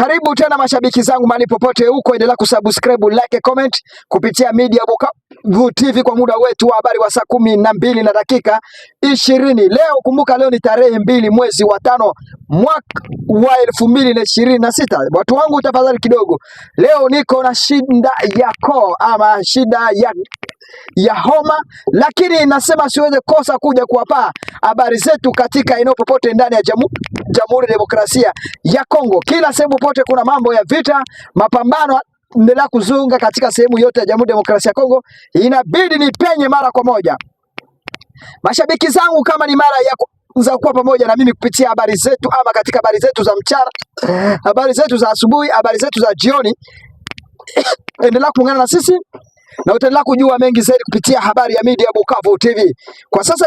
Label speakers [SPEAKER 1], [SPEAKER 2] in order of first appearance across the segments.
[SPEAKER 1] Karibu tena mashabiki zangu mahali popote huko, endelea kusubscribe, like, comment kupitia Media Bukavu TV kwa muda wetu wa habari wa saa 12 na dakika 20. Leo kumbuka, leo ni tarehe 2 mwezi wa 5 mwaka wa 2026. Watu wangu tafadhali kidogo, leo niko na shida ya koo ama shida ya homa, lakini nasema siweze kosa kuja kuwapa habari zetu katika eneo popote ndani ya Jamhuri ya Demokrasia ya Kongo. Kila sehemu popote kuna mambo ya vita, mapambano endelea kuzunga katika sehemu yote ya Jamhuri ya Demokrasia ya Kongo, inabidi nipenye mara kwa moja. Mashabiki zangu, kama ni mara ya kwanza kuwa pamoja na mimi kupitia habari zetu ama katika habari zetu za mchana, habari zetu za asubuhi, habari zetu za jioni, endelea kuungana na sisi na utaendelea kujua mengi zaidi kupitia habari ya Media Bukavu TV. Kwa sasa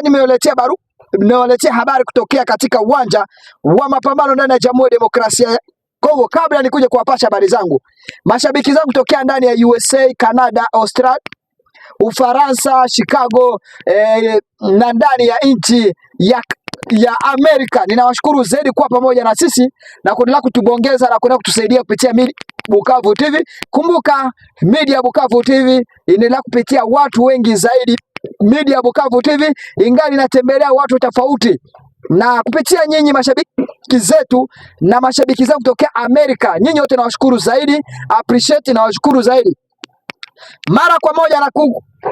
[SPEAKER 1] nimewaletea habari kutokea katika uwanja wa mapambano ndani ya Jamhuri ya Demokrasia ya Kongo. Kabla nikuje kuwapasha habari zangu, mashabiki zangu tokea ndani ya USA, Canada, Australia, Ufaransa, Chicago na ndani ya nchi ya Amerika, ninawashukuru zaidi kuwa pamoja na sisi na kuendelea kutubongeza na kuendelea kutusaidia kupitia Media Bukavu TV. Kumbuka Media Bukavu TV inaendelea kupitia watu wengi zaidi. Media Bukavu TV ingali inatembelea watu tofauti, na kupitia nyinyi mashabiki zetu na mashabiki zangu kutokea Amerika, nyinyi wote nawashukuru zaidi, appreciate, nawashukuru zaidi. Mara kwa moja na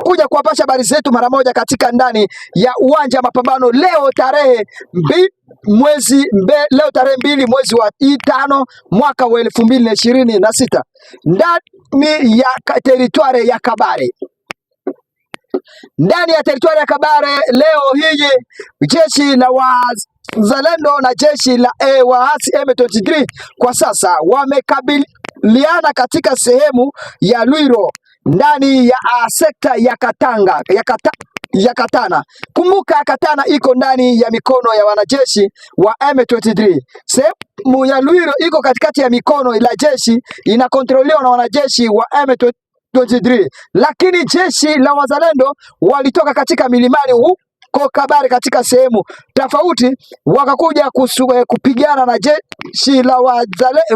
[SPEAKER 1] kuja kuwapasha habari zetu mara moja katika ndani ya uwanja wa mapambano leo tarehe 2 mwezi wa 5 mwaka wa 2026 ndani ya teritwari ya Kabare. Ndani ya teritwari ya Kabare leo hii jeshi la wazalendo na jeshi la waasi M23 kwa sasa wamekabiliana katika sehemu ya Lwiro ndani ya sekta ya Katana. Kumbuka Katana iko ndani ya mikono ya wanajeshi wa M23. Sehemu ya Lwiro iko katikati ya mikono la jeshi, inakontroliwa na wanajeshi wa M23. Lakini jeshi la wazalendo walitoka katika milimani huko Kabare katika sehemu tofauti, wakakuja kupigana na jeshi la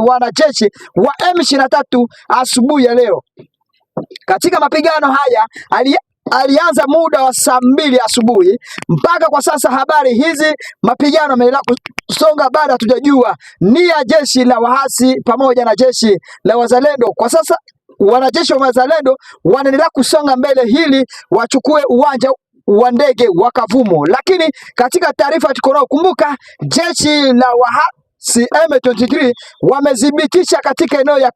[SPEAKER 1] wanajeshi wa M23 asubuhi ya leo. Katika mapigano haya alianza muda wa saa 2 asubuhi mpaka kwa sasa. Habari hizi mapigano yameendelea kusonga, baada hatujajua ni ya jeshi la waasi pamoja na jeshi la wazalendo. Kwa sasa wanajeshi wa wazalendo wanaendelea kusonga mbele ili wachukue uwanja wa ndege wa Kavumo, lakini katika taarifa tuko nao, kumbuka jeshi la waasi M23 wamedhibitisha katika eneo ya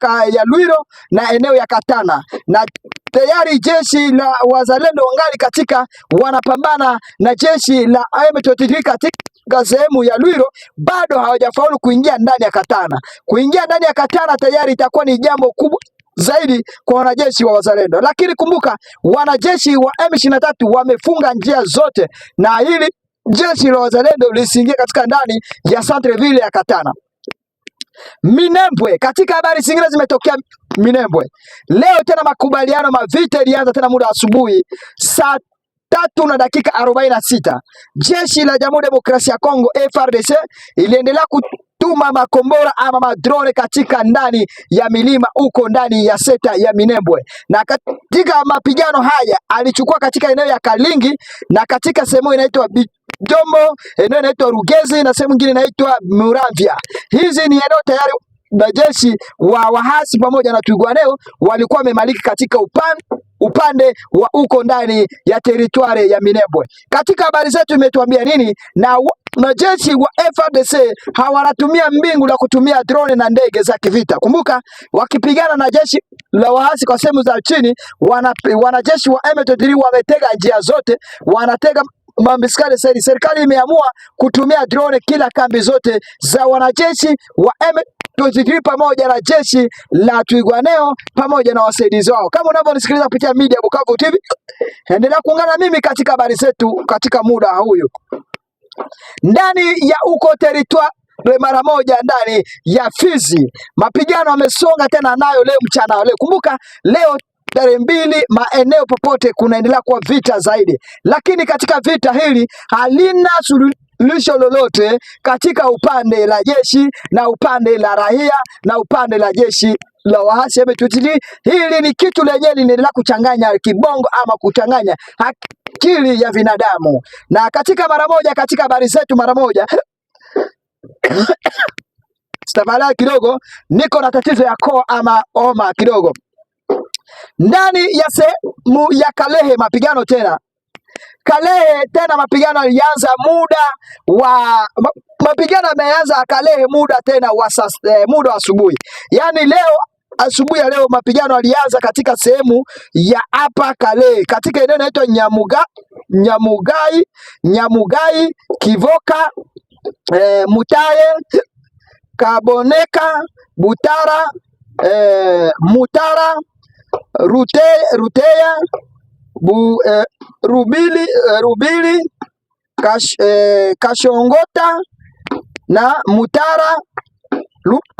[SPEAKER 1] Lwiro na eneo ya Katana, na tayari jeshi la wazalendo wangali katika wanapambana na jeshi la M23 katika sehemu ya Lwiro. Bado hawajafaulu kuingia ndani ya Katana. Kuingia ndani ya Katana tayari itakuwa ni jambo kubwa zaidi kwa wanajeshi wa wazalendo, lakini kumbuka wanajeshi wa M23 wamefunga njia zote na ili jeshi la wazalendo lisiingie katika ndani ya Centreville ya Katana. Minembwe, katika habari zingine zimetokea Minembwe leo tena makubaliano mavita ilianza tena muda asubuhi saa 3 na dakika 46. Jeshi la Jamhuri ya Demokrasia ya Kongo FARDC iliendelea kutuma makombora ama madrone katika ndani ya milima huko ndani ya sekta ya Minembwe, na katika mapigano haya alichukua katika eneo ya Kalingi na katika sehemu inaitwa Dombo, eneo inaitwa Rugezi na sehemu nyingine inaitwa Muramvya. Hizi ni eneo tayari na jeshi wa wahasi pamoja na Twirwaneho walikuwa wamemaliki katika upande wa uko ndani ya teritwari ya Minembwe. Katika habari zetu imetuambia nini? Na jeshi wa FARDC hawanatumia mbingu la kutumia drone na ndege za kivita. Kumbuka wakipigana na jeshi la wahasi kwa sehemu za chini, wanajeshi wa M23 wametega njia zote, wanatega mambiskali zaidi. Serikali imeamua kutumia drone kila kambi zote za wanajeshi wa M23 pamoja na jeshi la Twirwaneho pamoja na wasaidizi wao. Kama unavyonisikiliza kupitia Media Bukavu TV, endelea kuungana mimi katika habari zetu katika muda huyu ndani ya uko teritwari mara moja ndani ya Fizi. Mapigano yamesonga tena nayo leo mchana leo. Kumbuka leo 2 maeneo popote kunaendelea kuwa vita zaidi, lakini katika vita hili halina suluhisho lolote katika upande la jeshi na upande la raia na upande la jeshi la waasi M23. Hili ni kitu lenyewe linaendelea kuchanganya kibongo ama kuchanganya akili ya binadamu. Na katika habari zetu mara moja stabala kidogo, niko na tatizo ya koo ama homa kidogo. Ndani ya sehemu ya Kalehe mapigano tena. Kalehe tena mapigano yalianza mapigano yameanza Kalehe muda wa asubuhi. Yaani leo asubuhi ya leo mapigano yalianza katika sehemu ya hapa Kalehe, katika eneo linaloitwa Nyamugai, Kivoka, Mutaye, Kaboneka, Butara, Mutara, Ruteya, Rubili, Kashongota na Mutara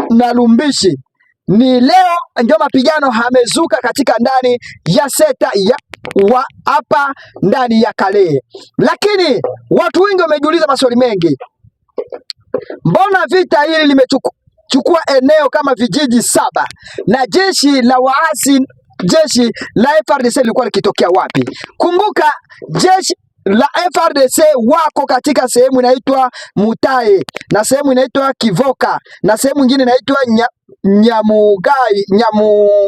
[SPEAKER 1] na Lumbishi. Ni leo ndio mapigano hamezuka katika ndani ya seta ya hapa ndani ya Kalehe. Lakini watu wengi wamejiuliza maswali mengi. Mbona vita hili limechukua eneo kama vijiji 7 na jeshi la waasi, jeshi la FARDC lilikuwa likitokea wapi? Kumbuka jeshi la FARDC wako katika sehemu inaitwa Mutaye na sehemu inaitwa Kivoka na sehemu nyingine inaitwa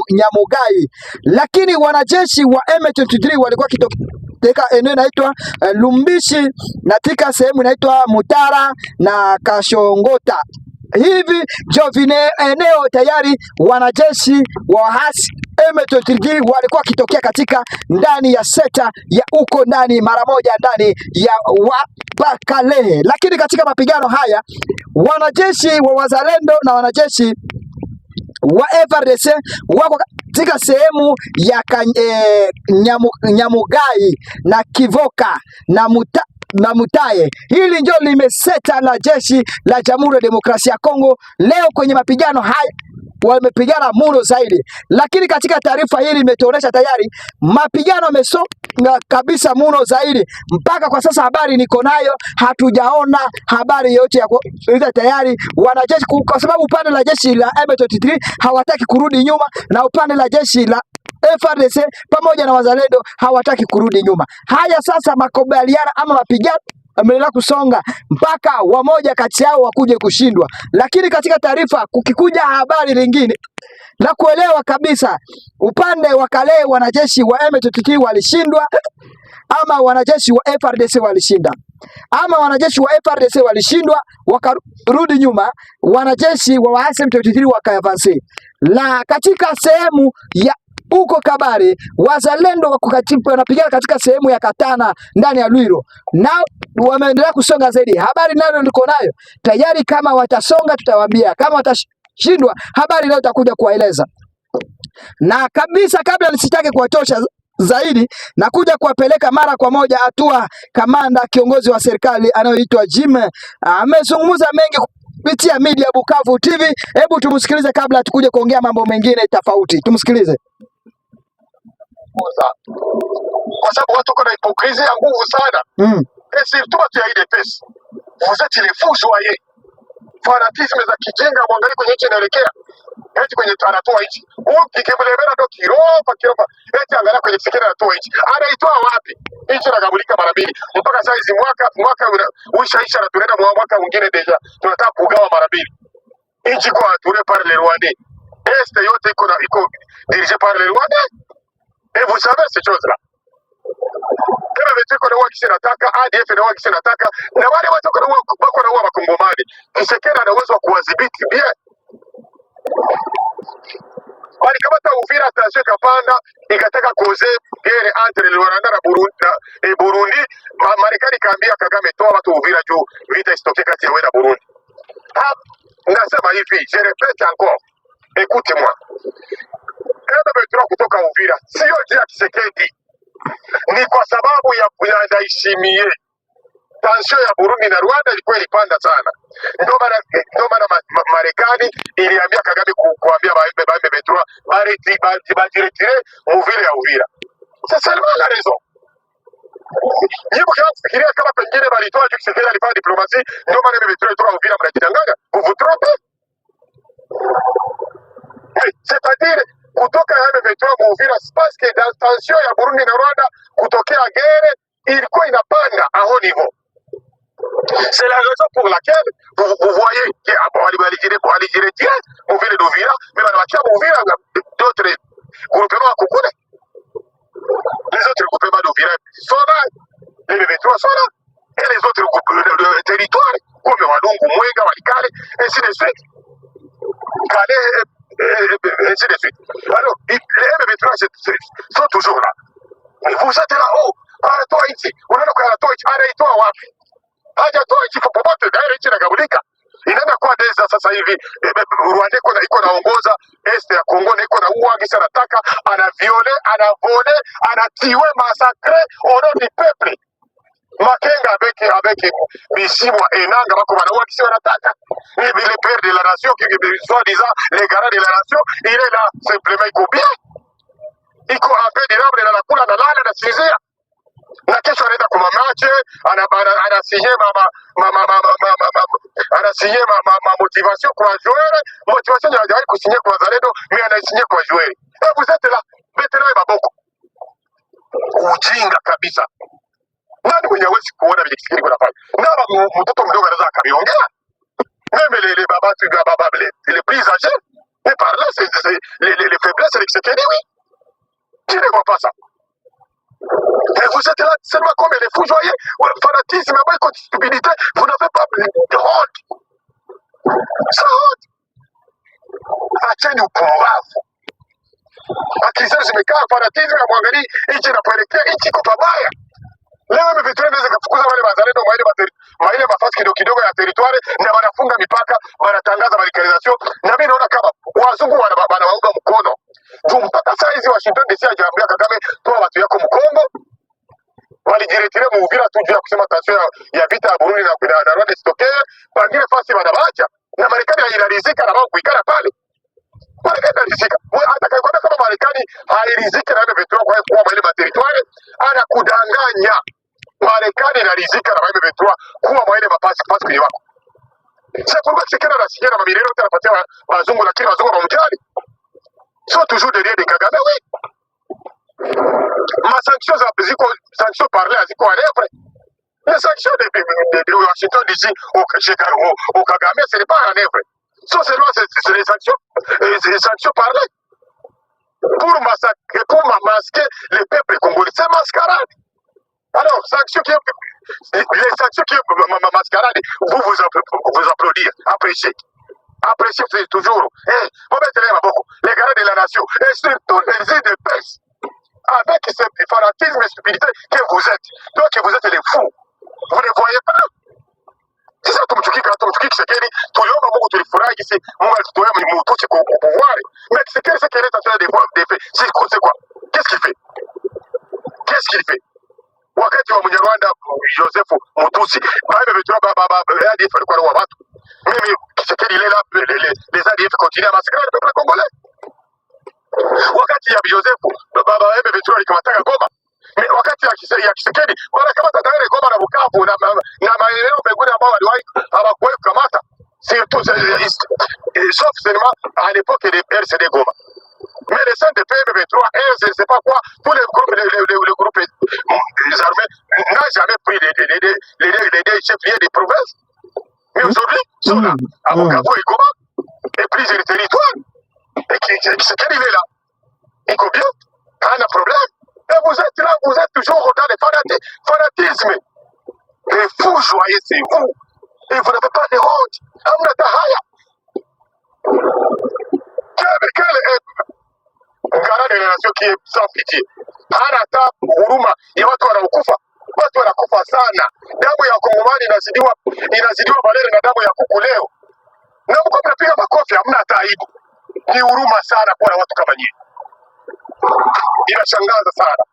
[SPEAKER 1] Nyamugai, lakini wanajeshi wa M23 walikuwa kitokea eneo inaitwa Lumbishi na tika sehemu inaitwa Mutara na Kashongota. Hivi ndio eneo tayari wanajeshi wa waasi M23 walikuwa wakitokea katika ndani ya seta ya uko ndani mara moja ndani ya Kalehe. Lakini katika mapigano haya wanajeshi wa wazalendo na wanajeshi wa FARDC wako katika sehemu ya Nyamugai na Kivoka na Mutaye. Hili ndio limeseta la jeshi la Jamhuri ya Demokrasia ya Kongo leo kwenye mapigano haya wamepigana muno zaidi, lakini katika taarifa hili imetuonesha tayari mapigano yamesonga kabisa muno zaidi. Mpaka kwa sasa habari niko nayo, hatujaona habari yote ya tayari wanajeshi, kwa sababu upande la jeshi la M23 hawataki kurudi nyuma na upande la jeshi la FARDC pamoja na wazalendo hawataki kurudi nyuma. Haya sasa makubaliano ama mapigano ameendelea kusonga mpaka wamoja kati yao wakuje kushindwa. Lakini katika taarifa kukikuja habari lingine na kuelewa kabisa upande wa Kalehe wanajeshi wa M23 walishindwa ama wanajeshi wa FARDC walishinda, ama wanajeshi wa FARDC walishindwa wakarudi nyuma, wanajeshi wa waasi M23 wakaavance. La katika sehemu ya huko Kabare wazalendo wanapigana katika sehemu ya Katana ndani ya Lwiro na wameendelea kusonga zaidi. Habari nayo niko nayo tayari, kama watasonga tutawaambia, kama watashindwa habari leo utakuja kuwaeleza. Na kabisa kabla nisitake kuwatosha zaidi na kuja kuwapeleka mara kwa moja hatua, kamanda kiongozi wa serikali anayoitwa Jim amezungumza mengi kupitia media Bukavu TV. Hebu tumsikilize kabla tukuje kuongea mambo mengine tofauti. Tumsikilize.
[SPEAKER 2] Kwa sababu watu kuna hipokrizia ya nguvu sana. Surtout watu ya UDPS. Vous êtes les fous joyeux. Fanatisme za kijinga, mwangalie kwenye nchi inaelekea. Eti kwenye anatoa nchi. Huyu kikebelebela ndo kiropa. Eti angalia kwenye fikira anatoa nchi. Anaitoa wapi? Nchi inagabulika mara mbili. Mpaka sasa hizi mwaka uishaisha na tunaenda mwaka mwingine deja. Tunataka kugawa mara mbili. Nchi kwa touré par les Rwandais. Est yote iko dirigé par les Rwandais. Et vous savez ces choses-là. Kama vitiko na waki sinataka, ADF na waki sinataka, na wale watu wako na uwa makongomani. Kisekena na uwezo wa kuwadhibiti bien. Wali kama ta Uvira tension kapanda, ikataka koze guerre entre le Rwanda na Burundi, Marekani kaambia Kagame toa watu Uvira juu vita isitokee kati ya wewe na Burundi. Nasema hivi, je répète encore. Écoutez-moi. Kama Petro kutoka Uvira sio njia ya Kisekedi, ni kwa sababu ya Ndayishimiye. tension ya Burundi na Rwanda ilikuwa ilipanda sana. Ndio maana Marekani iliambia Kagame kuambia ba Betroi bajiretire mu vile ya Uvira. C'est seulement la raison. Nyinyi mkifikiria kama pengine balitoa juu Tshisekedi alifanya diplomatie, ndio maana Betroi toka Uvira mnajidanganya, vous vous trompez. C'est-à-dire kutoka Betroi mu Uvira parce que dans tension ya Burundi na Rwanda kutokea guerre ilikuwa inapanda à haut niveau. C'est la raison pour laquelle vous voyez que Aligira au ville d'Uvira, mais dans la d'autres groupements à Koukoune. Les autres groupements d'Uvira sont là, les M23 sont là, et les autres territoires, comme Walungu, Mwenga, Walikale, ainsi de suite. Calais, ainsi de suite. Alors, les M23 sont toujours là. Mais vous êtes là-haut, arrête-toi ici, on a arrête-toi ici, arrête-toi wapi. Hajatoa nchi popote, daire nchi inagabulika. Inaenda kwa deza sasa hivi. Rwanda iko naongoza este ya Kongo na iko na uangi sana nataka anaviole, anavole, anatiwe massacre au nom du peuple. Makenga avec Bisimwa Enanga bako banaua kisi wanataka. Le père de la nation qui soi-disant les garants de la nation, il est là simplement iko bien. Iko ape dirable na nakula na lala na sinzia. Na kesho anaenda kwa mamache anasinye motivation kwa joueur, motivation hajawahi kusinye kwa Zalendo, mais anasinye kwa joueur. Et vous êtes là, veteran maboko. Ujinga kabisa. Nani mwenye hawezi kuona vile Tshisekedi kunafanya? Na mtoto mdogo anaweza akaviongea. Même les babas les plus âgés, mais par là c'est les faiblesses de Tshisekedi, oui. Je ne vois pas ça. Et vous êtes là seulement comme les fous joyeux, fanatisme, stupidité, vous n'avez pas de honte. C'est honte. Acheni upumbavu. Akili zenu zimekaa fanatisme ya mwangalie nchi inapoelekea, nchi iko pabaya. Leo M23 inaweza kufukuza wale wazalendo maile mafasi kidogo ya territoire na wanafunga mipaka, wanatangaza radicalisation. Na mimi naona kama wazungu wanawaunga mkono. Mpaka saa hizi Washington DC hajaambia Kagame toa watu yako Mkongo. Walijiretire mu Uvira tu juu ya kusema tension ya vita ya Burundi na Rwanda isitokee, pangine fasi wanabaacha na Marekani hairizika na wao kuikala pale. Marekani hairizika. Atakayekwenda kama Marekani hairiziki na M23 kwa kuwa mwele materitoire, anakudanganya. Marekani inarizika na M23 kuwa mwele mapasi kwenye wako. C'est pourquoi Tshisekedi anasikia na mamilioni yote anapatia wazungu, lakini wazungu wamjali. Sont toujours derrière des Kagame, oui. Ma sanction parlée à Ziko Arèvre. Les sanctions de Washington DC au Kagame, ce n'est pas en œuvre. Seulement, c'est les sanctions parlées. Pour masquer le peuple congolais. C'est mascarade. Alors, les sanctions qui mascarade, vous applaudir, appréciez. Appréciez toujours. Les garants de la nation. Et surtout les idées de paix. Avec ce fanatisme et stupidité que vous êtes. Donc vous êtes les fous. Vous ne voyez pas. C'est ça tumchuki Tshisekedi. Tuliomba Mungu tulifurahi kisi Mungu alitutoa mtuche kwa pouvoir. Mais Tshisekedi c'est qu'il est en train de faire. C'est quoi? Qu'est-ce qu'il fait? Qu'est-ce qu'il fait? Wakati wa Munyarwanda Joseph Mutusi, ADF alikuwa na watu. Mimi Tshisekedi il est là, les ADF continuent à massacrer le peuple congolais. Wakati ya Joseph baba M23 alikamata Goma. Wakati ya Tshisekedi wanakamata tayari Goma na Bukavu na maeneo mengine ambao waliwahi hawakuwahi kukamata. Surtout sauf seulement à l'époque de RCD Goma. Mais les centres de PM23 et je ne sais pas quoi, tous les groupes armés n'ont jamais pris les chefs-lieux des provinces. Mais aujourd'hui, ils sont là, à Bukavu et Goma, et pris le territoire. Et Tshisekedi il est là. Il combien? Pas de problème. Et vous êtes là, vous êtes toujours dans le fanatisme. Les fous joyeux, c'est vous. Et vous n'avez pas de honte. Amna tahaya. Quel est garant de la nation qui est sans pitié? Hana hata huruma ya watu wanaokufa. Watu wanakufa sana. Damu ya Kongomani inazidiwa Valere na damu ya kuku leo. Na mko mnapiga makofi, hamna hata aibu. Ni huruma sana kuwa na watu kama nyinyi. Inashangaza sana.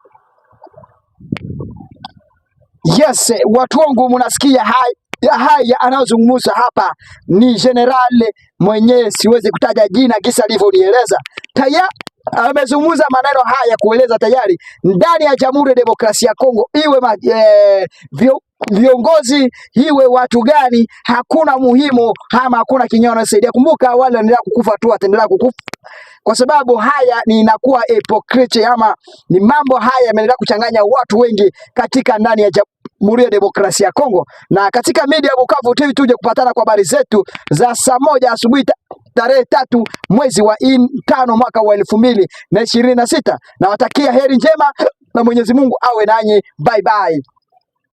[SPEAKER 1] Yes, watu wangu mnasikia haya anayozungumza hapa ni general mwenyewe, siwezi kutaja jina kisa alivyonieleza. Tayari amezungumza maneno haya kueleza tayari ndani ya Jamhuri ya Demokrasia ya Kongo, iwe viongozi iwe watu gani, hakuna muhimu ama hakuna kinyao anasaidia. Kumbuka wale wanaendelea kukufa tu, wataendelea kukufa kwa sababu haya ni inakuwa hypocrisy ama ni mambo haya yameendelea kuchanganya watu wengi katika ndani ya Jamhuri ya Demokrasia ya Kongo. Na katika media Bukavu TV tuje kupatana kwa habari zetu za saa 1 asubuhi tarehe 3 mwezi wa 5 mwaka wa 2026. Na watakia heri njema na Mwenyezi Mungu awe nanyi. Bye bye.